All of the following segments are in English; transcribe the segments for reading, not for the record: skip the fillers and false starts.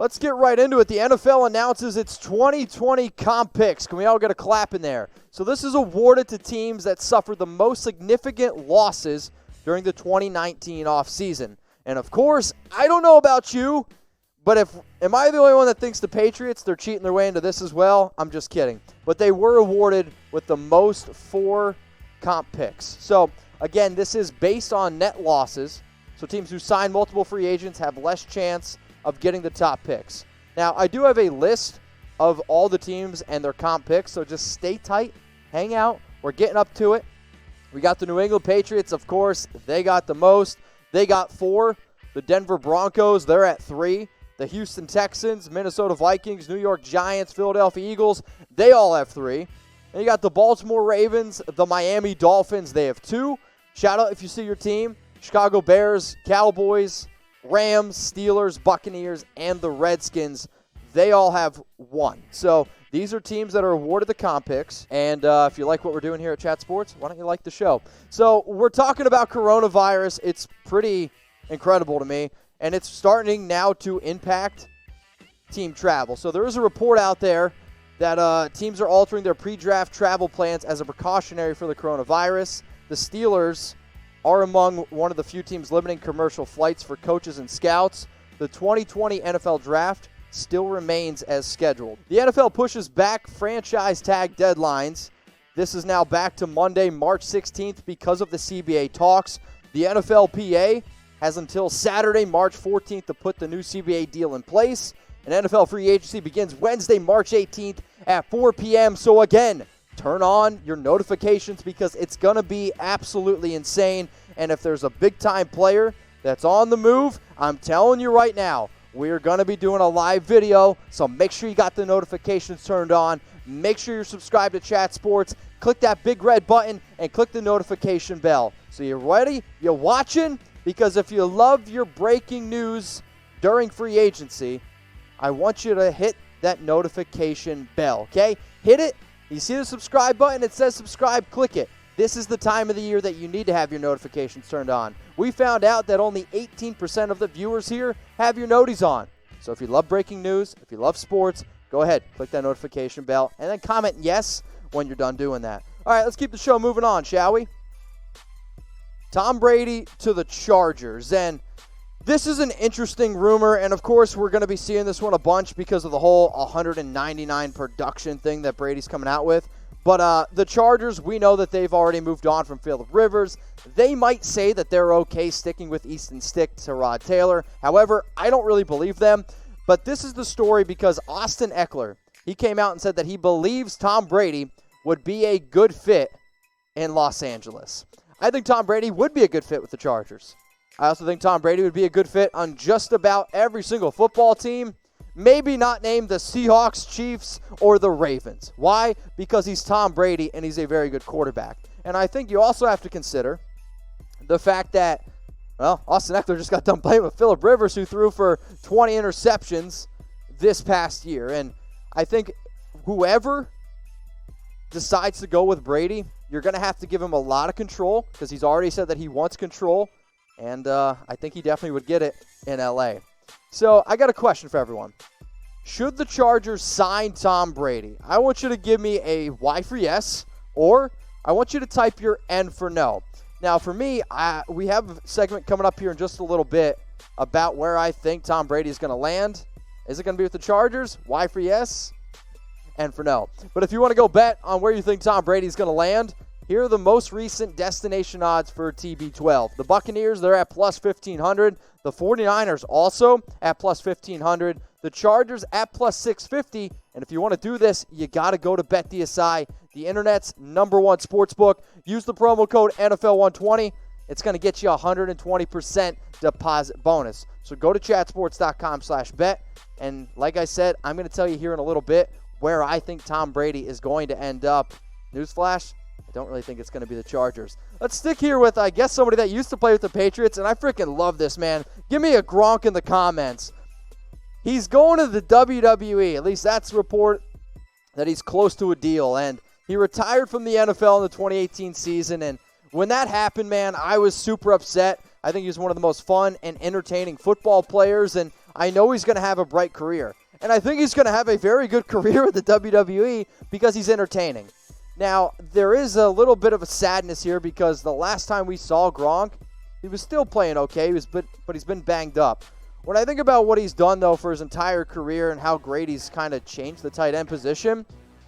Let's get right into it. The NFL announces its 2020 comp picks. Can we all get a clap in there? So this is awarded to teams that suffered the most significant losses during the 2019 offseason. And of course, I don't know about you, but am I the only one that thinks the Patriots, they're cheating their way into this as well? I'm just kidding. But they were awarded with the most 4 comp picks. So again, this is based on net losses. So teams who sign multiple free agents have less chance of getting the top picks. Now, I do have a list of all the teams and their comp picks, so just stay tight, hang out. We're getting up to it. We got the New England Patriots, of course. They got the most. They got 4. The Denver Broncos, they're at 3. The Houston Texans, Minnesota Vikings, New York Giants, Philadelphia Eagles, they all have 3. And you got the Baltimore Ravens, the Miami Dolphins, they have 2. Shout out if you see your team. Chicago Bears, Cowboys, Rams, Steelers, Buccaneers, and the Redskins, they all have 1. So these are teams that are awarded the comp picks. And if you like what we're doing here at Chat Sports, why don't you like the show? So we're talking about coronavirus. It's pretty incredible to me. And it's starting now to impact team travel. So there is a report out there that teams are altering their pre-draft travel plans as a precautionary for the coronavirus. The Steelers are among one of the few teams limiting commercial flights for coaches and scouts. The 2020 NFL Draft still remains as scheduled. The NFL pushes back franchise tag deadlines. This is now back to Monday, March 16th because of the CBA talks. The NFLPA has until Saturday, March 14th to put the new CBA deal in place. And NFL free agency begins Wednesday, March 18th at 4 p.m. So again, turn on your notifications because it's going to be absolutely insane. And if there's a big-time player that's on the move, I'm telling you right now, we're going to be doing a live video. So make sure you got the notifications turned on. Make sure you're subscribed to Chat Sports. Click that big red button and click the notification bell. So you're ready? You're watching? Because if you love your breaking news during free agency, I want you to hit that notification bell, okay? Hit it. You see the subscribe button? It says subscribe. Click it. This is the time of the year that you need to have your notifications turned on. We found out that only 18% of the viewers here have your noties on. So if you love breaking news, if you love sports, go ahead, click that notification bell, and then comment yes when you're done doing that. All right, let's keep the show moving on, shall we? Tom Brady to the Chargers. And this is an interesting rumor, and of course we're going to be seeing this one a bunch because of the whole 199 production thing that Brady's coming out with. But the Chargers, we know that they've already moved on from Phillip Rivers. They might say that they're okay sticking with Easton Stick to Rod Taylor. However, I don't really believe them. But this is the story because Austin Eckler, he came out and said that he believes Tom Brady would be a good fit in Los Angeles. I think Tom Brady would be a good fit with the Chargers. I also think Tom Brady would be a good fit on just about every single football team. Maybe not named the Seahawks, Chiefs, or the Ravens. Why? Because he's Tom Brady and he's a very good quarterback. And I think you also have to consider the fact that, well, Austin Eckler just got done playing with Phillip Rivers, who threw for 20 interceptions this past year. And I think whoever decides to go with Brady, you're going to have to give him a lot of control because he's already said that he wants control. And I think he definitely would get it in L.A. So I got a question for everyone. Should the Chargers sign Tom Brady? I want you to give me a Y for yes, or I want you to type your N for no. Now, for me, we have a segment coming up here in just a little bit about where I think Tom Brady is going to land. Is it going to be with the Chargers? Y for yes, N for no. But if you want to go bet on where you think Tom Brady is going to land, here are the most recent destination odds for TB12. The Buccaneers, they're at plus 1,500. The 49ers also at plus 1,500. The Chargers at plus 650. And if you want to do this, you got to go to BetDSI, the internet's #1 sportsbook. Use the promo code NFL120. It's going to get you a 120% deposit bonus. So go to chatsports.com/bet. And like I said, I'm going to tell you here in a little bit where I think Tom Brady is going to end up. Newsflash, I don't really think it's going to be the Chargers. Let's stick here with, I guess, somebody that used to play with the Patriots, and I freaking love this, man. Give me a Gronk in the comments. He's going to the WWE. At least that's the report that he's close to a deal. And he retired from the NFL in the 2018 season. And when that happened, man, I was super upset. I think he was one of the most fun and entertaining football players. And I know he's going to have a bright career. And I think he's going to have a very good career with the WWE because he's entertaining. Now, there is a little bit of a sadness here because the last time we saw Gronk, he was still playing okay, but he's been banged up. When I think about what he's done, though, for his entire career and how great he's kind of changed the tight end position,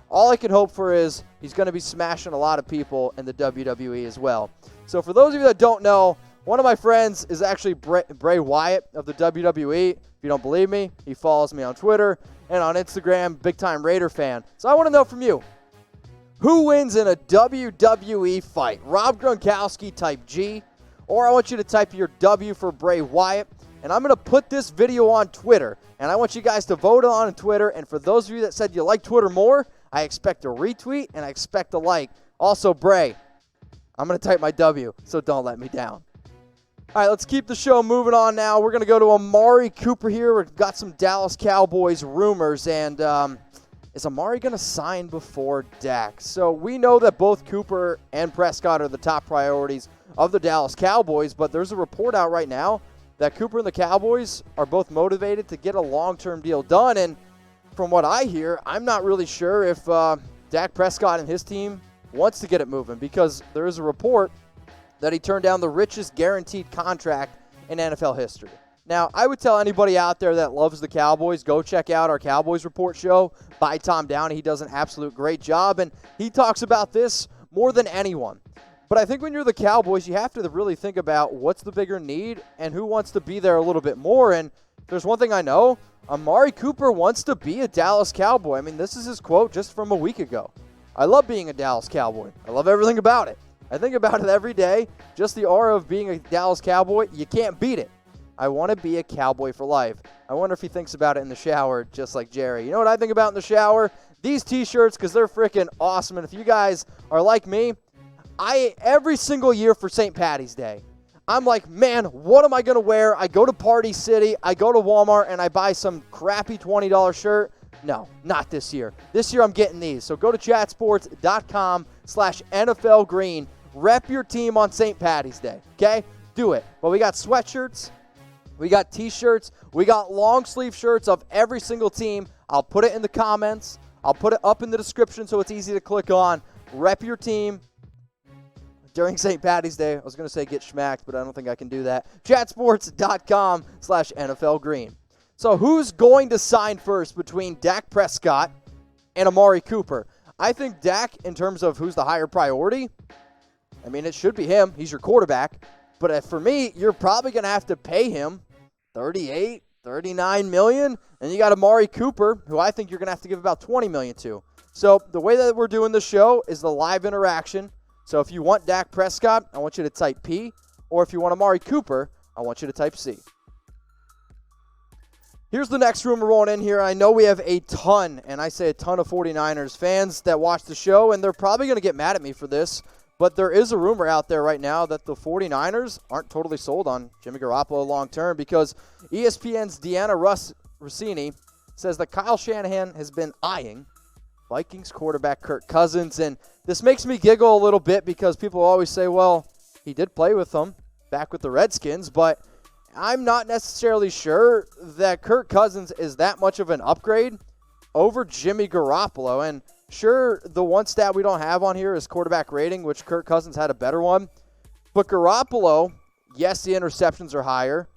all I can hope for is he's going to be smashing a lot of people in the WWE as well. So for those of you that don't know, one of my friends is actually Bray Wyatt of the WWE. If you don't believe me, he follows me on Twitter and on Instagram, big-time Raider fan. So I want to know from you, who wins in a WWE fight? Rob Gronkowski, type G, or I want you to type your W for Bray Wyatt. And I'm going to put this video on Twitter, and I want you guys to vote on Twitter. And for those of you that said you like Twitter more, I expect a retweet and I expect a like. Also, Bray, I'm going to type my W, so don't let me down. All right, let's keep the show moving on now. We're going to go to Amari Cooper here. We've got some Dallas Cowboys rumors, and is Amari going to sign before Dak? So we know that both Cooper and Prescott are the top priorities of the Dallas Cowboys, but there's a report out right now that Cooper and the Cowboys are both motivated to get a long-term deal done. And from what I hear, I'm not really sure if Dak Prescott and his team wants to get it moving because there is a report that he turned down the richest guaranteed contract in NFL history. Now, I would tell anybody out there that loves the Cowboys, go check out our Cowboys Report show by Tom Downey. He does an absolute great job, and he talks about this more than anyone. But I think when you're the Cowboys, you have to really think about what's the bigger need and who wants to be there a little bit more. And if there's one thing I know, Amari Cooper wants to be a Dallas Cowboy. I mean, this is his quote just from a week ago. I love being a Dallas Cowboy. I love everything about it. I think about it every day. Just the aura of being a Dallas Cowboy, you can't beat it. I want to be a Cowboy for life. I wonder if he thinks about it in the shower just like Jerry. You know what I think about in the shower? These T-shirts, because they're freaking awesome. And if you guys are like me, every single year for St. Patty's Day, I'm like, man, what am I going to wear? I go to Party City, I go to Walmart, and I buy some crappy $20 shirt. No, not this year. This year I'm getting these. So go to chatsports.com/NFL Green. Rep your team on St. Patty's Day, okay? Do it. Well, we got sweatshirts. We got T-shirts. We got long sleeve shirts of every single team. I'll put it in the comments. I'll put it up in the description so it's easy to click on. Rep your team during St. Patty's Day. I was going to say get schmacked, but I don't think I can do that. Chatsports.com/NFL Green. So who's going to sign first between Dak Prescott and Amari Cooper? I think Dak, in terms of who's the higher priority, I mean, it should be him. He's your quarterback. But for me, you're probably going to have to pay him $38, $39 million. And you got Amari Cooper, who I think you're going to have to give about $20 million to. So the way that we're doing the show is the live interaction. So if you want Dak Prescott, I want you to type P. Or if you want Amari Cooper, I want you to type C. Here's the next rumor rolling in here. I know we have a ton, and I say a ton of 49ers fans that watch the show, and they're probably going to get mad at me for this. But there is a rumor out there right now that the 49ers aren't totally sold on Jimmy Garoppolo long-term because ESPN's Dianna Russini says that Kyle Shanahan has been eyeing Vikings quarterback Kirk Cousins. And this makes me giggle a little bit because people always say, well, he did play with them back with the Redskins, but I'm not necessarily sure that Kirk Cousins is that much of an upgrade over Jimmy Garoppolo. And sure, the one stat we don't have on here is quarterback rating, which Kirk Cousins had a better one. But Garoppolo, yes, the interceptions are higher.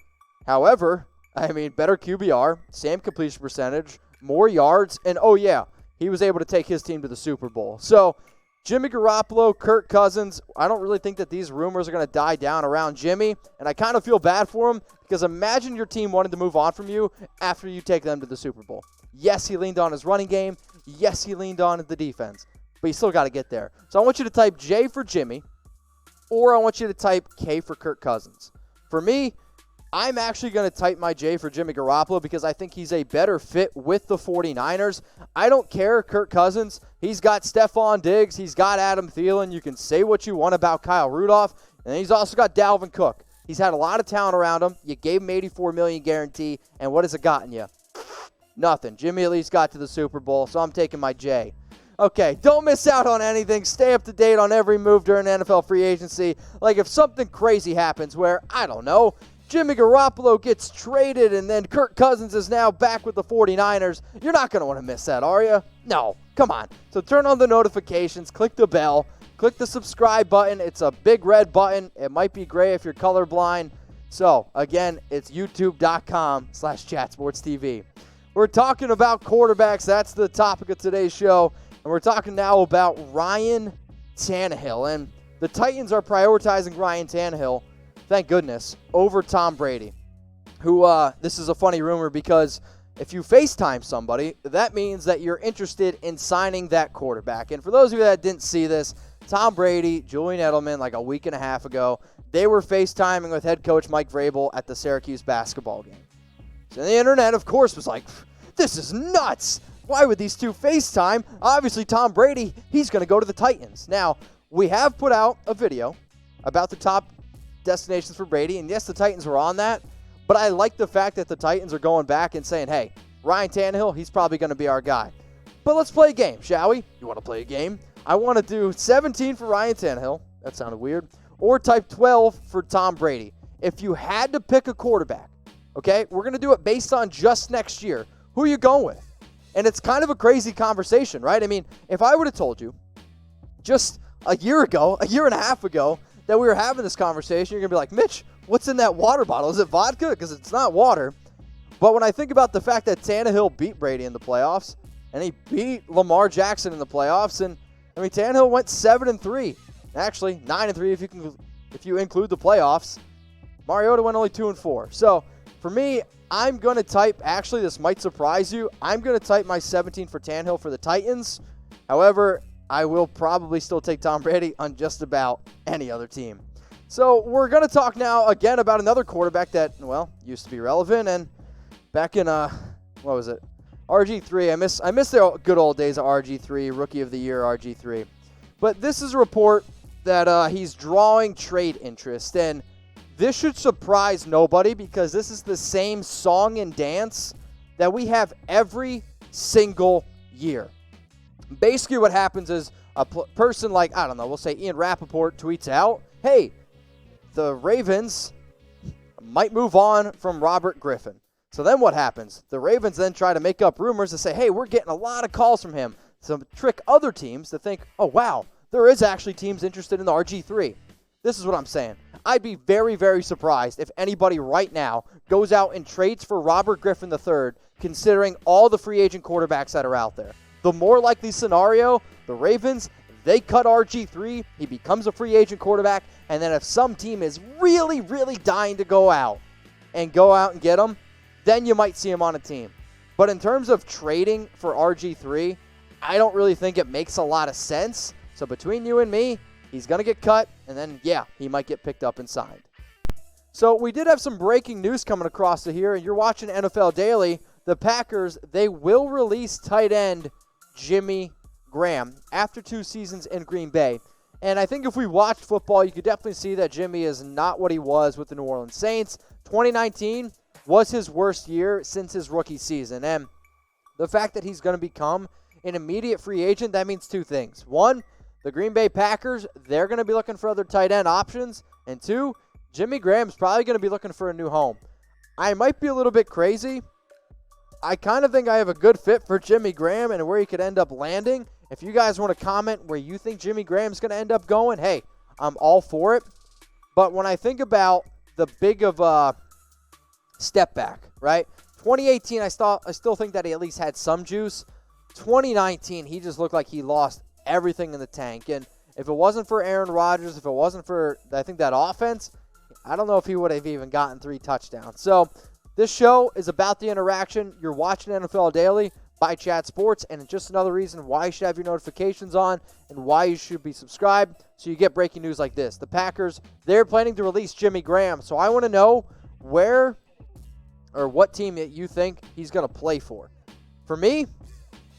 However, I mean, better QBR, same completion percentage, more yards, and oh yeah, he was able to take his team to the Super Bowl. So Jimmy Garoppolo, Kirk Cousins, I don't really think that these rumors are going to die down around Jimmy, and I kind of feel bad for him because imagine your team wanted to move on from you after you take them to the Super Bowl. Yes, he leaned on his running game. Yes, he leaned on the defense, but you still got to get there. So I want you to type J for Jimmy, or I want you to type K for Kirk Cousins. For me, I'm actually going to type my J for Jimmy Garoppolo because I think he's a better fit with the 49ers. I don't care, Kirk Cousins. He's got Stephon Diggs. He's got Adam Thielen. You can say what you want about Kyle Rudolph. And he's also got Dalvin Cook. He's had a lot of talent around him. You gave him $84 million guarantee, and what has it gotten you? Nothing. Jimmy at least got to the Super Bowl, so I'm taking my J. Okay, don't miss out on anything. Stay up to date on every move during NFL free agency. Like if something crazy happens where, I don't know, Jimmy Garoppolo gets traded, and then Kirk Cousins is now back with the 49ers. You're not going to want to miss that, are you? No, come on. So turn on the notifications, click the bell, click the subscribe button. It's a big red button. It might be gray if you're colorblind. So, again, it's youtube.com/chatsportstv. We're talking about quarterbacks. That's the topic of today's show. And we're talking now about Ryan Tannehill. And the Titans are prioritizing Ryan Tannehill, thank goodness, over Tom Brady, who, this is a funny rumor because if you FaceTime somebody, that means that you're interested in signing that quarterback. And for those of you that didn't see this, Tom Brady, Julian Edelman, like a week and a half ago, they were FaceTiming with head coach Mike Vrabel at the Syracuse basketball game. So the internet, of course, was like, this is nuts. Why would these two FaceTime? Obviously, Tom Brady, he's going to go to the Titans. Now, we have put out a video about the top destinations for Brady, and yes, the Titans were on that, but I like the fact that the Titans are going back and saying, hey, Ryan Tannehill, he's probably going to be our guy. But let's play a game, shall we? You want to play a game? I want to do 17 for Ryan Tannehill. That sounded weird. Or type 12 for Tom Brady. If you had to pick a quarterback, okay, we're going to do it based on just next year. Who are you going with? And it's kind of a crazy conversation, right? I mean, if I would have told you just a year ago, a year and a half ago, that we were having this conversation, you're going to be like, Mitch, what's in that water bottle? Is it vodka? Because it's not water. But when I think about the fact that Tannehill beat Brady in the playoffs, and he beat Lamar Jackson in the playoffs, and I mean, Tannehill went 7-3. Actually, 9-3 if you include the playoffs. Mariota went only 2-4. So, for me, I'm going to type, actually, this might surprise you, I'm going to type my 17 for Tannehill for the Titans. However, I will probably still take Tom Brady on just about any other team. So, we're going to talk now again about another quarterback that, well, used to be relevant. And back in, what was it? RG3. I miss the good old days of RG3, Rookie of the Year RG3. But this is a report that he's drawing trade interest. And this should surprise nobody because this is the same song and dance that we have every single year. Basically what happens is a person like, I don't know, we'll say Ian Rappaport tweets out, hey, the Ravens might move on from Robert Griffin. So then what happens? The Ravens then try to make up rumors to say, hey, we're getting a lot of calls from him to trick other teams to think, oh, wow, there is actually teams interested in the RG3. This is what I'm saying. I'd be very, very surprised if anybody right now goes out and trades for Robert Griffin III, considering all the free agent quarterbacks that are out there. The more likely scenario, the Ravens, they cut RG3, he becomes a free agent quarterback, and then if some team is really, really dying to go out and get him, then you might see him on a team. But in terms of trading for RG3, I don't really think it makes a lot of sense. So between you and me, he's going to get cut, and then, yeah, he might get picked up and signed. So we did have some breaking news coming across to here, and you're watching NFL Daily. The Packers, they will release tight end Jimmy Graham after 2 seasons in Green Bay. And I think if we watched football, you could definitely see that Jimmy is not what he was with the New Orleans Saints. 2019 was his worst year since his rookie season. And the fact that he's going to become an immediate free agent, that means 2 things. 1, the Green Bay Packers, they're going to be looking for other tight end options. And 2, Jimmy Graham's probably going to be looking for a new home. I might be a little bit crazy. I kind of think I have a good fit for Jimmy Graham and where he could end up landing. If you guys want to comment where you think Jimmy Graham's going to end up going, hey, I'm all for it. But when I think about the big of a step back, right? 2018, I still think that he at least had some juice. 2019, he just looked like he lost everything in the tank. And if it wasn't for Aaron Rodgers, if it wasn't for, I think, that offense, I don't know if he would have even gotten 3 touchdowns. So this show is about the interaction. You're watching NFL Daily by Chat Sports, and it's just another reason why you should have your notifications on and why you should be subscribed so you get breaking news like this. The Packers, they're planning to release Jimmy Graham. So I want to know where or what team that you think he's going to play for. For me,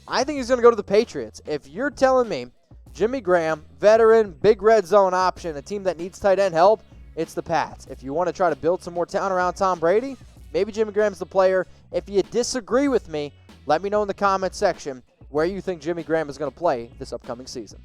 I think he's going to go to the Patriots. If you're telling me Jimmy Graham, veteran, big red zone option, a team that needs tight end help, it's the Pats. If you want to try to build some more talent around Tom Brady, maybe Jimmy Graham's the player. If you disagree with me, let me know in the comments section where you think Jimmy Graham is going to play this upcoming season.